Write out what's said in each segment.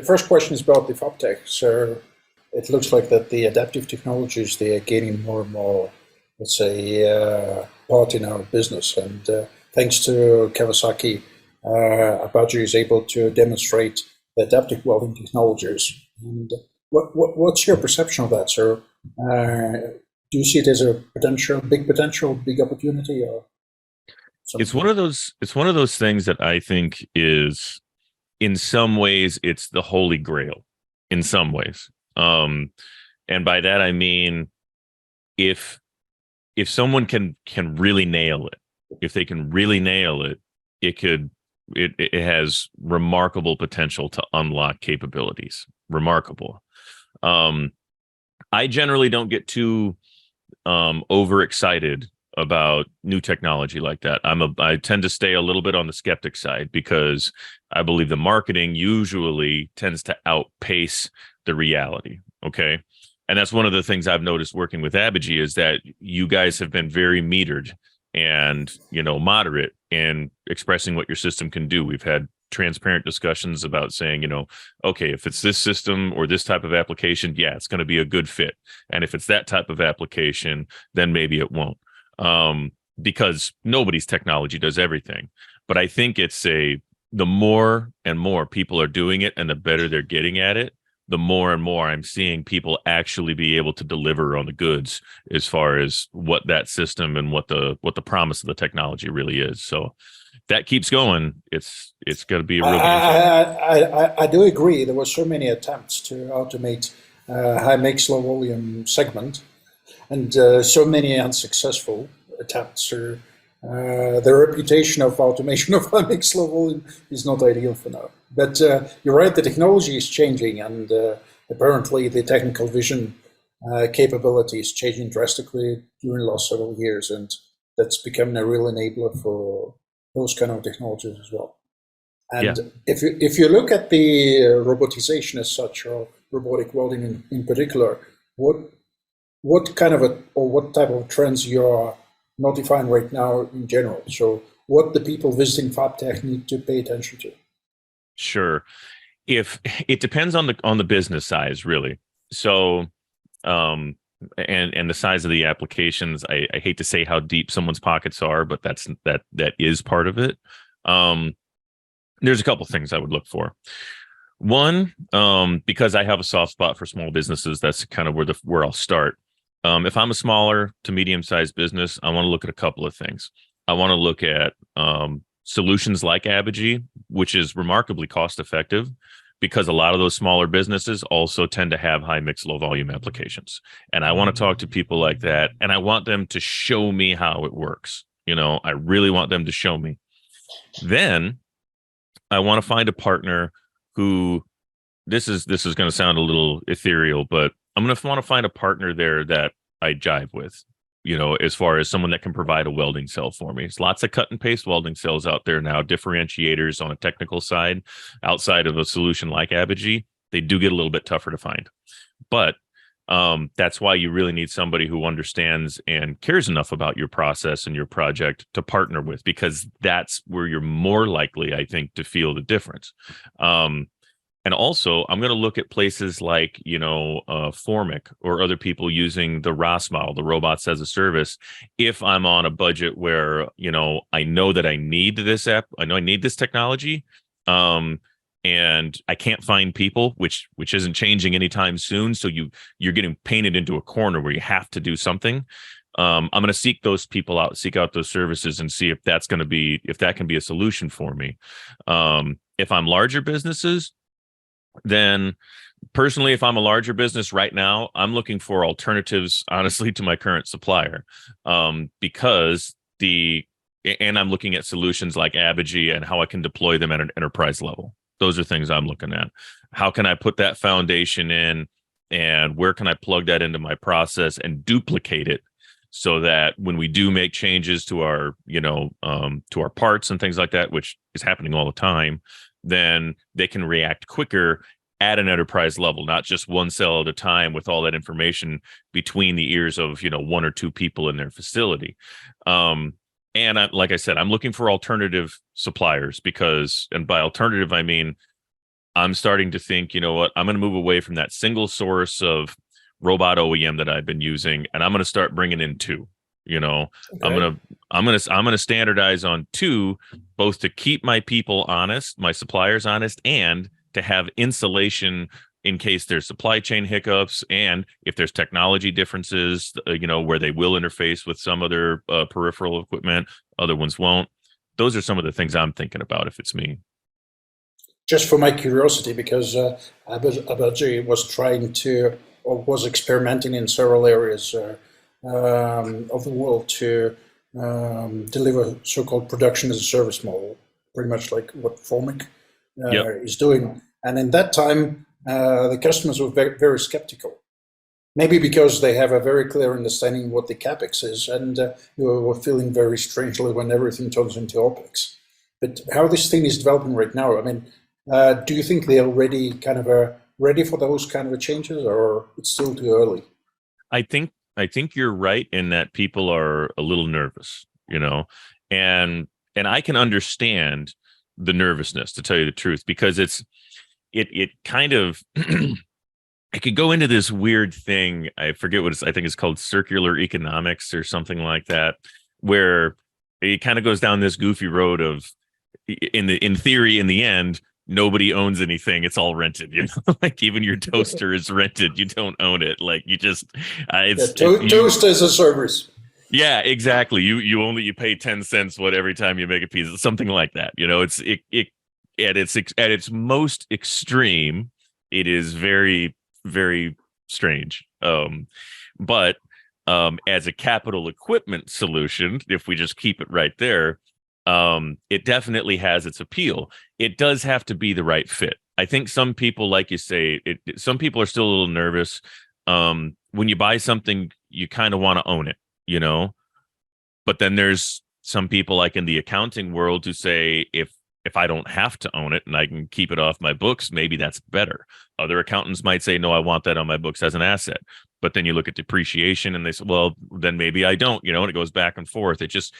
first question is about the Fabtech. So it looks like that the adaptive technologies, they are gaining more and more, let's say, part in our business. And thanks to Kawasaki, ABAGY is able to demonstrate the adaptive welding technologies. And what's your perception of that, sir? Do you see it as a big opportunity, or something? It's one of those things that I think is, in some ways, it's the holy grail. In some ways, and by that I mean, if someone can really nail it, if they can really nail it, it has remarkable potential to unlock capabilities. Remarkable. I generally don't get too overexcited about new technology like that. I tend to stay a little bit on the skeptic side, because I believe the marketing usually tends to outpace the reality. Okay. And that's one of the things I've noticed working with ABAGY, is that you guys have been very metered and, moderate in expressing what your system can do. We've had transparent discussions about saying, okay, if it's this system or this type of application, yeah, it's going to be a good fit. And if it's that type of application, then maybe it won't. Because nobody's technology does everything. But I think the more and more people are doing it, and the better they're getting at it, the more and more I'm seeing people actually be able to deliver on the goods, as far as what that system and what the promise of the technology really is. So if that keeps going, it's going to be a real game changer. I do agree. There were so many attempts to automate high mix, low volume segment, and so many unsuccessful attempts. The reputation of automation of high mix, low volume is not ideal for now. But you're right, the technology is changing, and apparently the technical vision capability is changing drastically during the last several years, and that's becoming a real enabler for those kind of technologies as well. And yeah, if you look at the robotization as such, or robotic welding in particular, what kind of what type of trends you are notifying right now in general? So what the people visiting Fabtech need to pay attention to? Sure. If it depends on the business size, really. So, and the size of the applications, I hate to say how deep someone's pockets are, but that is part of it. There's a couple things I would look for. One, because I have a soft spot for small businesses, that's kind of where I'll start. If I'm a smaller to medium-sized business, I want to look at a couple of things. I want to look at solutions like ABAGY, which is remarkably cost-effective, because a lot of those smaller businesses also tend to have high mix, low volume applications. And I want to talk to people like that, and I want them to show me how it works. I really want them to show me. Then I want to find a partner who, this is going to sound a little ethereal, but I'm going to want to find a partner there that I jive with, as far as someone that can provide a welding cell for me. There's lots of cut and paste welding cells out there now, differentiators on a technical side. Outside of a solution like ABAGY, they do get a little bit tougher to find. But that's why you really need somebody who understands and cares enough about your process and your project to partner with, because that's where you're more likely, I think, to feel the difference. And also, I'm going to look at places like, Formic, or other people using the ROS model, the robots as a service. If I'm on a budget where, I know that I need this I know I need this technology, and I can't find people, which isn't changing anytime soon. So you're getting painted into a corner where you have to do something. I'm going to seek those people out, seek out those services, and see if that can be a solution for me. If I'm larger businesses, then personally, if I'm a larger business right now, I'm looking for alternatives, honestly, to my current supplier, because and I'm looking at solutions like ABAGY and how I can deploy them at an enterprise level. Those are things I'm looking at. How can I put that foundation in, and where can I plug that into my process and duplicate it, so that when we do make changes to our, to our parts and things like that, which is happening all the time, then they can react quicker at an enterprise level, not just one cell at a time with all that information between the ears of, one or two people in their facility. And like I said, I'm looking for alternative suppliers, because, and by alternative, I mean, I'm starting to think, you know what, I'm going to move away from that single source of robot OEM that I've been using, and I'm going to start bringing in two. You know, Okay. I'm gonna standardize on two, both to keep my people honest, my suppliers honest, and to have insulation in case there's supply chain hiccups and if there's technology differences, you know, where they will interface with some other peripheral equipment, other ones won't. Those are some of the things I'm thinking about if it's me. Just for my curiosity, because ABAGY was trying to, or was experimenting in several areas of the world to deliver so-called production as a service model, pretty much like what Formic Yep. is doing. And in that time, the customers were very, very skeptical. Maybe because they have a very clear understanding of what the capex is, and you were feeling very strangely when everything turns into opex. But how this thing is developing right now, I mean, do you think they're already kind of ready for those kind of changes, or it's still too early? I think you're right in that people are a little nervous, you know, and I can understand the nervousness, to tell you the truth, because it kind of I could go into this weird thing. I forget what I think it's called, circular economics or something like that, where it kind of goes down this goofy road of, in theory, in the end, nobody owns anything. It's all rented. You know, like even your toaster is rented. You don't own it. Like you just, Yeah, it's you. toast as a service. Yeah, exactly. You pay 10 cents what every time you make a pizza, something like that. You know, it at its most extreme, it is very, very strange. But as a capital equipment solution, if we just keep it right there, it definitely has its appeal. It does have to be the right fit. I think some people, like you say, some people are still a little nervous. When you buy something, you kind of want to own it, you know. But then there's some people, like in the accounting world, who say if I don't have to own it and I can keep it off my books, maybe that's better. Other accountants might say, no, I want that on my books as an asset. But then you look at depreciation and they say, well, then maybe I don't, you know, and it goes back and forth. It just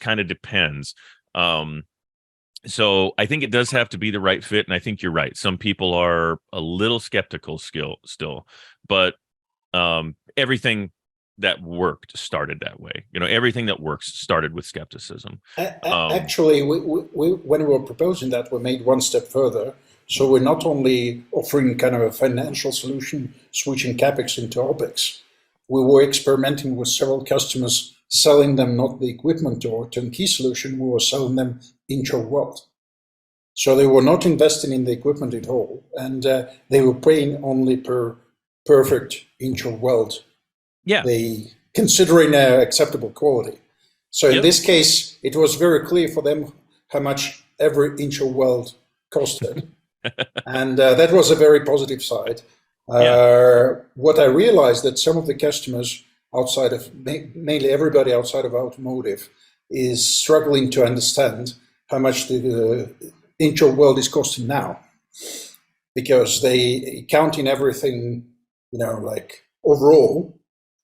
kind of depends. So I think it does have to be the right fit. And I think you're right. Some people are a little skeptical still, but everything that worked started that way. You know, everything that works started with skepticism. Actually, when we were proposing that, we made one step further. So we're not only offering kind of a financial solution, switching capex into opex. We were experimenting with several customers, selling them not the equipment or turnkey solution. We were selling them inch of weld. So they were not investing in the equipment at all, and they were paying only per perfect inch of weld. Yeah. They considering acceptable quality. So in this case, it was very clear for them how much every inch of weld costed, and that was a very positive side. What I realized that some of the customers outside of, mainly everybody outside of automotive, is struggling to understand how much the inch of weld is costing now, because they count in everything, you know, like overall,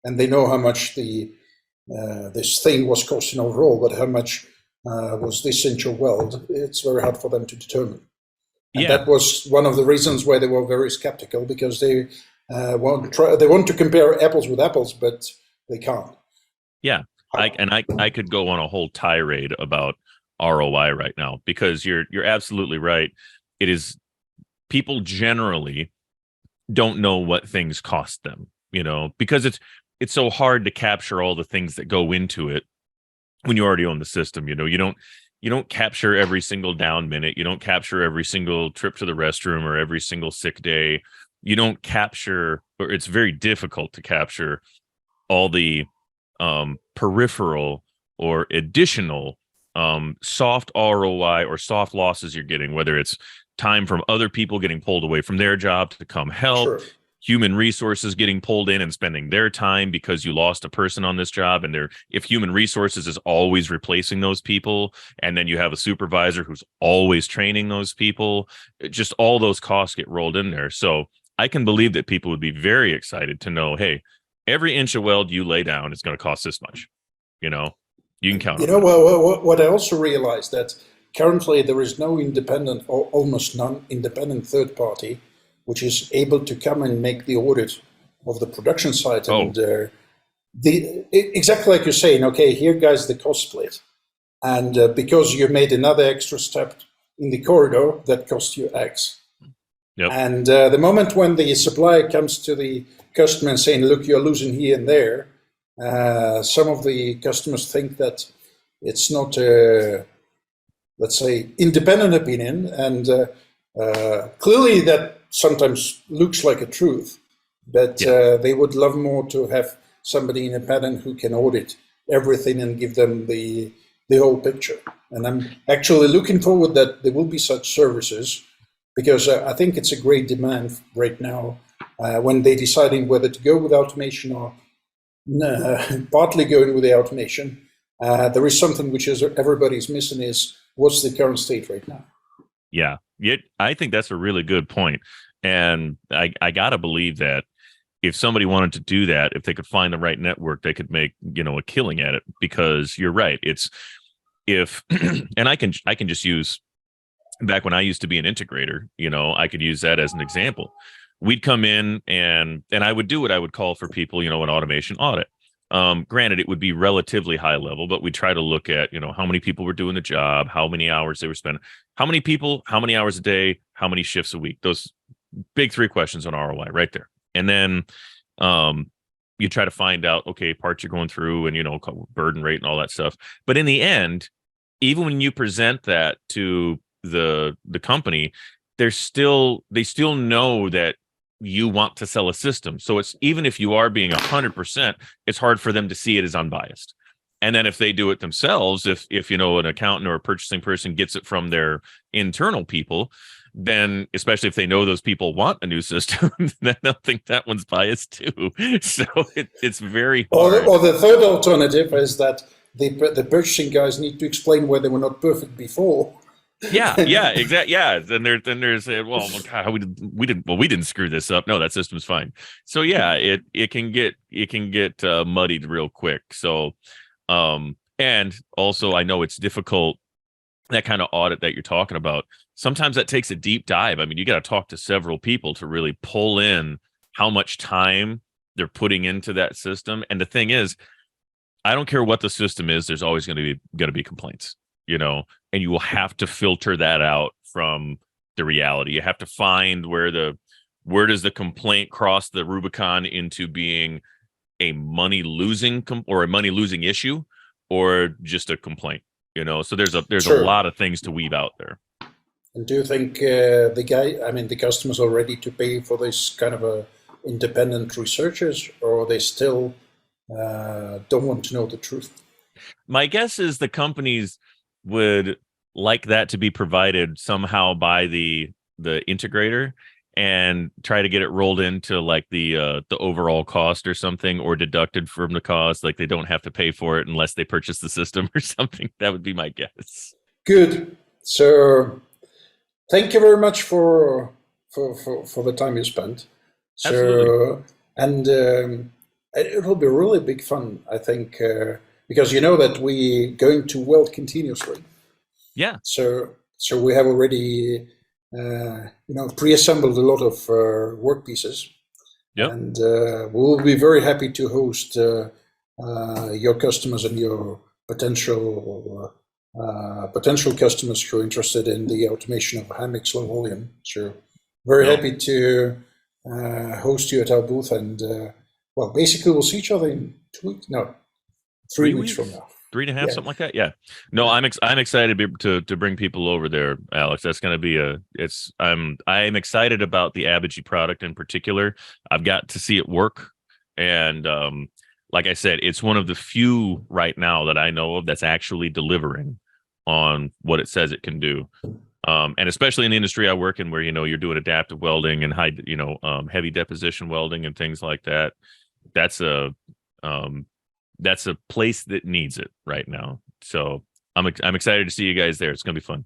and they know how much this thing was costing overall, but how much was this inch of weld? It's very hard for them to determine. And that was one of the reasons why they were very skeptical, because they want to compare apples with apples, but they can't. Yeah, I could go on a whole tirade about ROI right now, because you're absolutely right. It is, people generally don't know what things cost them, you know, because it's so hard to capture all the things that go into it when you already own the system. You know, you don't capture every single down minute. You don't capture every single trip to the restroom or every single sick day. You don't capture, or it's very difficult to capture all the peripheral or additional soft ROI or soft losses you're getting, whether it's time from other people getting pulled away from their job to come help, Sure. human resources getting pulled in and spending their time because you lost a person on this job, and if human resources is always replacing those people, and then you have a supervisor who's always training those people, just all those costs get rolled in there. So I can believe that people would be very excited to know, hey, every inch of weld you lay down is going to cost this much. You know, you can count on You know, that. well, what I also realized, that currently there is no independent or almost non-independent third party which is able to come and make the audit of the production site. And exactly like you're saying, okay, here guys, the cost split. And because you made another extra step in the corridor, that cost you X. Yep. And the moment when the supplier comes to the customer and saying, look, you're losing here and there, some of the customers think that it's not a, let's say, independent opinion. And clearly that sometimes looks like a truth, but they would love more to have somebody independent who can audit everything and give them the whole picture. And I'm actually looking forward that there will be such services, because I think it's a great demand right now when they're deciding whether to go with automation or partly going with the automation. There is something which is everybody's missing, is what's the current state right now. Yeah, I think that's a really good point. And I got to believe that if somebody wanted to do that, if they could find the right network, they could make, a killing at it, because you're right. It's and I can just use, back when I used to be an integrator, I could use that as an example. We'd come in and I would do what I would call for people, an automation audit. Granted, it would be relatively high level, but we try to look at, how many people were doing the job, how many hours they were spending, how many people, how many hours a day, how many shifts a week. Those big 3 questions on ROI right there. And then you try to find out, okay, parts you're going through and, burden rate and all that stuff. But in the end, even when you present that to the company, they still know that you want to sell a system. So it's, even if you are being 100%, it's hard for them to see it as unbiased. And then if they do it themselves, if an accountant or a purchasing person gets it from their internal people, then especially if they know those people want a new system, then they'll think that one's biased too. So it's very hard. Or the third alternative is that the purchasing guys need to explain why they were not perfect before. Yeah, exactly. Yeah, then there's well, God, we didn't screw this up. No, that system's fine. So yeah, it can get muddied real quick. So and also I know it's difficult, that kind of audit that you're talking about. Sometimes that takes a deep dive. I mean, you got to talk to several people to really pull in how much time they're putting into that system. And the thing is, I don't care what the system is, there's always going to be complaints, and you will have to filter that out from the reality. You have to find where does the complaint cross the Rubicon into being a money losing issue, or just a complaint, so there's Sure. a lot of things to weave out there. And do you think the customers are ready to pay for this kind of independent researchers, or they still don't want to know the truth? My guess is the companies would like that to be provided somehow by the integrator, and try to get it rolled into like the overall cost or something, or deducted from the cost. Like they don't have to pay for it unless they purchase the system or something. That would be my guess. Good. So thank you very much for the time you spent. So, Absolutely. and it will be really big fun, I think, because you know that we're going to weld continuously. Yeah. So we have already pre-assembled a lot of work pieces. Yep. And we'll be very happy to host your customers and your potential customers who are interested in the automation of high mix, low volume. So very happy to host you at our booth, and basically we'll see each other in 2 weeks. No, 3 weeks from now. 3.5, something like that. Yeah. No, I'm excited to bring people over there, Alex. That's going to be I'm excited about the ABAGY product in particular. I've got to see it work, and like I said, it's one of the few right now that I know of that's actually delivering on what it says it can do. And especially in the industry I work in, where you're doing adaptive welding and high, heavy deposition welding and things like that. That's a place that needs it right now. So I'm excited to see you guys there. It's going to be fun.